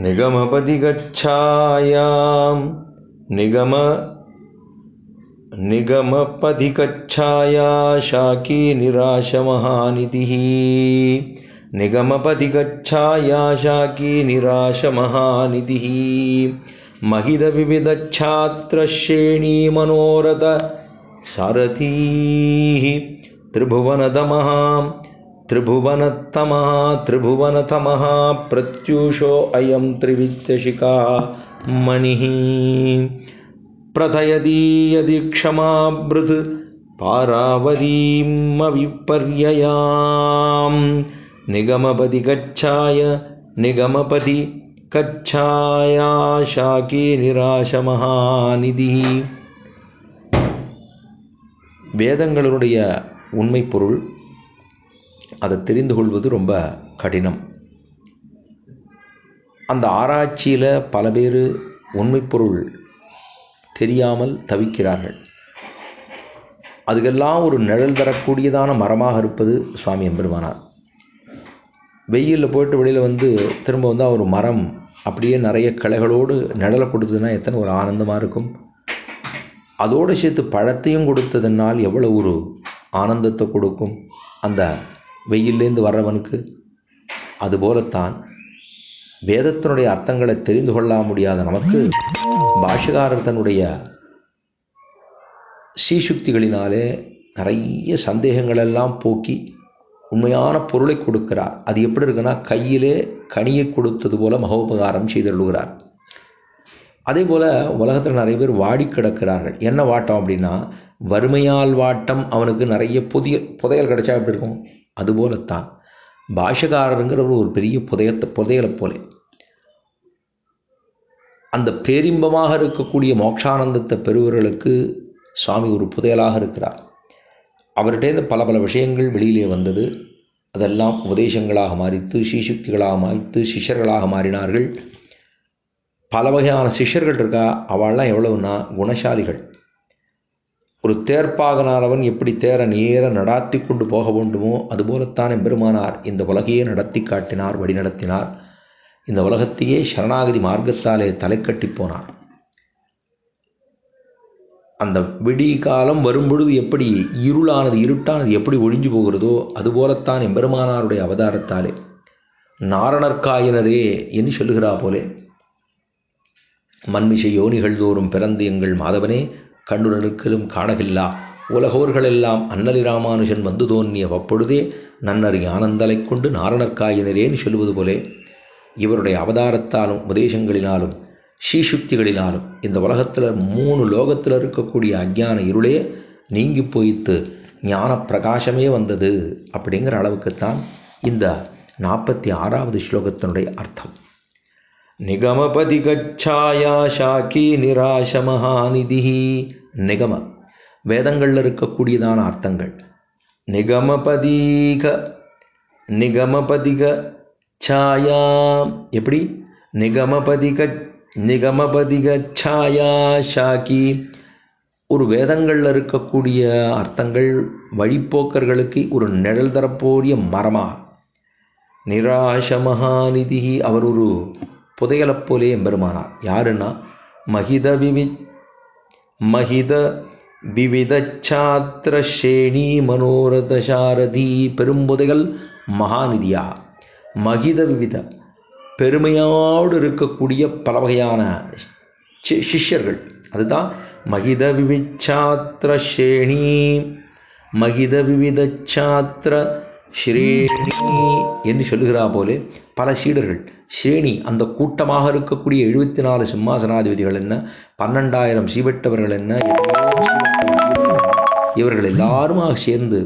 நிகமபதி கச்சாயாம் நிகமபதி கச்சாயா ஷாக்கி நிராஷ மகாநிதிஹி. நிகமபதி கச்சாயா ஷாக்கி நிராஷ மகாநிதிஹி. மகித விவிதச்சாத்திர ஸ்ரேணி மனோரத சாரதீஹி. திரிபுவனதமஹாம் त्रिभुवनतमः त्रिभुवनतमः प्रत्यूषो अयं त्रिविद्यशिखा मणिः. प्रथयति यदि क्षमाभृत् पारावरीमविपर्ययाम्. निगमपति कच्छाय निगमपति कच्छाया शाकी निराश மகாநிதி. வேதங்களுடைய உண்மை பொருள் அதை தெரிந்து கொள்வது ரொம்ப கடினம். அந்த ஆராய்ச்சியில் பல பேர் உண்மை பொருள் தெரியாமல் தவிக்கிறார்கள். அதுக்கெல்லாம் ஒரு நிழல் தரக்கூடியதான மரமாக இருப்பது சுவாமி எம்பெருமானார். வெயிலில் போயிட்டு வெளியில் வந்து திரும்ப வந்தால் ஒரு மரம் அப்படியே நிறைய கிளைகளோடு நிழலை கொடுத்ததுன்னா எத்தனை ஒரு ஆனந்தமாக இருக்கும். அதோடு சேர்த்து பழத்தையும் கொடுத்ததுனால் எவ்வளோ ஒரு ஆனந்தத்தை கொடுக்கும் அந்த வெயிலேருந்து வர்றவனுக்கு. அதுபோலத்தான் வேதத்தினுடைய அர்த்தங்களை தெரிந்து கொள்ள முடியாத நமக்கு பாஷ்யகாரர் தன்னுடைய ஸ்ரீசுக்திகளினாலே நிறைய சந்தேகங்களெல்லாம் போக்கி உண்மையான பொருளை கொடுக்கிறார். அது எப்படி இருக்குன்னா, கையிலே கனியை கொடுத்தது போல மகோபகாரம் செய்துள்ளார். அதே போல் உலகத்தில் நிறைய பேர் வாடி கிடக்கிறார்கள். என்ன வாட்டம் அப்படின்னா, வறுமையால் வாட்டம். அவனுக்கு நிறைய புதையல் கிடைச்சா எப்படி இருக்கும், அதுபோலத்தான் பாஷ்யகாரருங்கிறவர் ஒரு பெரிய புதையலை போலே அந்த பேரின்பமாக இருக்கக்கூடிய மோட்சானந்தத்தை பெறுவர்களுக்கு சுவாமி ஒரு புதையலாக இருக்கிறார். அவர்கிட்டேருந்து பல பல விஷயங்கள் வெளியிலே வந்தது. அதெல்லாம் உபதேசங்களாக மாறித்து, ஸ்ரீசுக்திகளாக மாறித்து, சிஷ்யர்களாக மாறினார்கள். பல வகையான சிஷ்யர்கள் இருக்கா. அவள்லாம் எவ்வளவுன்னா குணசாலிகள். ஒரு தேர்ப்பாகனானவன் எப்படி தேரை நேர நடாத்தி கொண்டு போக வேண்டுமோ அதுபோலத்தான் எம்பெருமானார் இந்த உலகையே நடத்தி காட்டினார், வழி நடத்தினார். இந்த உலகத்தையே சரணாகதி மார்க்கத்தாலே தலைக்கட்டி போனார். அந்த விடிய காலம் வரும்பொழுது எப்படி இருட்டானது எப்படி ஒழிஞ்சு போகிறதோ அதுபோலத்தான் எம்பெருமானாருடைய அவதாரத்தாலே நாரணர்காயினரே என்று சொல்லுகிறா போலே, மண்மிசை யோனிகள் தோறும் பிறந்து எங்கள் மாதவனே கண்டுர நிற்கலும் காணகில்லா உலகோர்களெல்லாம் அன்னலி ராமானுஜன் வந்து தோன்றிய வப்பொழுதே நன்னறி ஆனந்தலை கொண்டு நாரணர்காயினரேன்னு சொல்லுவது போலே, இவருடைய அவதாரத்தாலும் உபதேசங்களினாலும் ஸ்ரீசுக்திகளினாலும் இந்த உலகத்தில் 3 லோகத்தில் இருக்கக்கூடிய அஞ்ஞான இருளே நீங்கி போய்த்து ஞான பிரகாசமே வந்தது. அப்படிங்கிற அளவுக்குத்தான் இந்த 46வது ஸ்லோகத்தினுடைய அர்த்தம். நிகமபதி கச்சாயா ஷாக்கி நிராஷ மகாநிதிஹி. நிகம வேதங்களில் இருக்கக்கூடியதான அர்த்தங்கள். நிகமபதிக சாயா எப்படி நிகமபதிக சாயா ஷாக்கி. ஒரு வேதங்களில் இருக்கக்கூடிய அர்த்தங்கள் வழிப்போக்கர்களுக்கு ஒரு நிழல் தரப்போரிய மரமாக. நிராஷ மகாநிதிஹி, அவர் ஒரு புதையலைப் போலே எம்பெருமானார். யாருன்னா, மகித விவிதச்சாத்திர ஸ்ரேணி மனோரத சாரதி. பெரும்புதைகள் மகாநிதியா. மகித விவித பெருமையோடு இருக்கக்கூடிய பல வகையான சிஷ்யர்கள். அதுதான் மகித விவிச்சாத்திர ஸ்ரேணி. மகித விவிதச்சாத்திர ஸ்ரேணி என்று சொல்லுகிறா போலே பல சீடர்கள். ஸ்ரேணி அந்த கூட்டமாக இருக்கக்கூடிய 74 சிம்மாசனாதிபதிகள் என்ன, 12,000 சீவெட்டவர்கள் என்ன, இவர்கள் எல்லாருமாக சேர்ந்து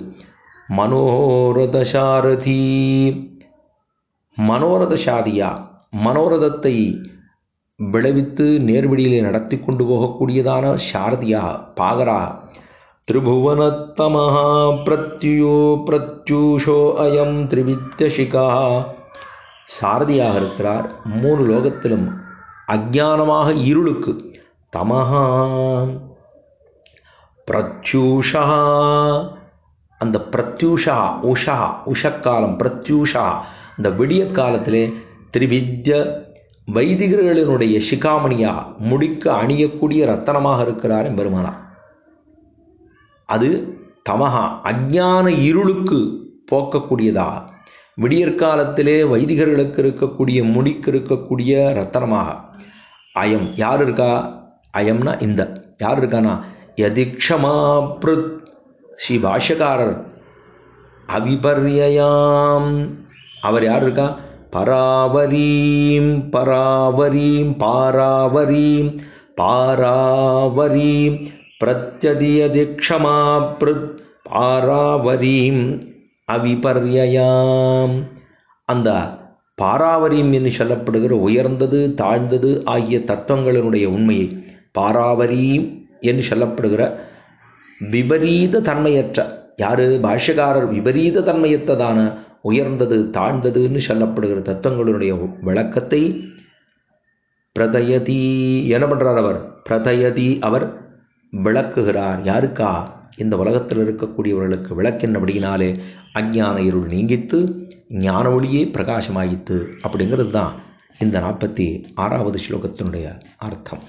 மனோரத சாரதி. மனோரத சாதியா, மனோரதத்தை விளைவித்து நேர்வழியிலே நடத்தி கொண்டு போகக்கூடியதான சாரதியா, பாகரா. திரிபுவனத்தமஹ பிரத்யூஷோ அயம் திரிவித்யசிகா. சாரதியாக இருக்கிறார். 3 லோகத்திலும் அஜ்ஞானமாக இருளுக்கு தமஹா பிரத்யூஷா. அந்த பிரத்யூஷா உஷக்காலம் பிரத்யூஷா அந்த விடிய காலத்திலே திரிவித்ய வைதிகர்களினுடைய சிகாமணியாக முடிக்க அணியக்கூடிய ரத்தனமாக இருக்கிறார் எம்பெருமானார். அது தமஹா அஞ்ஞான இருளுக்கு போக்கக்கூடியதா, விடியற்காலத்திலே வைதிகர்களுக்கு இருக்கக்கூடிய முடிக்கு இருக்கக்கூடிய ரத்தனமாக. அயம் யார் இருக்கா? அயம்னா இந்த யார் இருக்கானா? யதிக்ஷமாப்ருத் ஸ்ரீ பாஷ்யக்காரர் அவிபர்யாம். அவர் யார் இருக்கா? பராவரீம் பராவரீம் பாராவரீம் பாராவரீம் பிரத்யதியதிக்ஷமாப்ருத் பாராவரீம் அவிபர்யாம். அந்த பாராவரீம் என்று சொல்லப்படுகிற உயர்ந்தது தாழ்ந்தது ஆகிய தத்துவங்களினுடைய உண்மையை, பாராவரீம் என்று சொல்லப்படுகிற விபரீத தன்மையற்ற, யார்? பாஷ்யக்காரர் விபரீத தன்மையற்றதான உயர்ந்தது தாழ்ந்ததுன்னு சொல்லப்படுகிற தத்துவங்களுடைய விளக்கத்தை பிரதயதி என்ன பண்ணுறார்? அவர் பிரதயதி, அவர் விளக்குகிறார். யாருக்கா? இந்த உலகத்தில் இருக்கக்கூடியவர்களுக்கு விளக்கின்றபடியினாலே அஞ்ஞான இருள் நீங்கித்து ஞான ஒளியே பிரகாசமாயித்து. அப்படிங்கிறது தான் இந்த 46வது ஸ்லோகத்தினுடைய அர்த்தம்.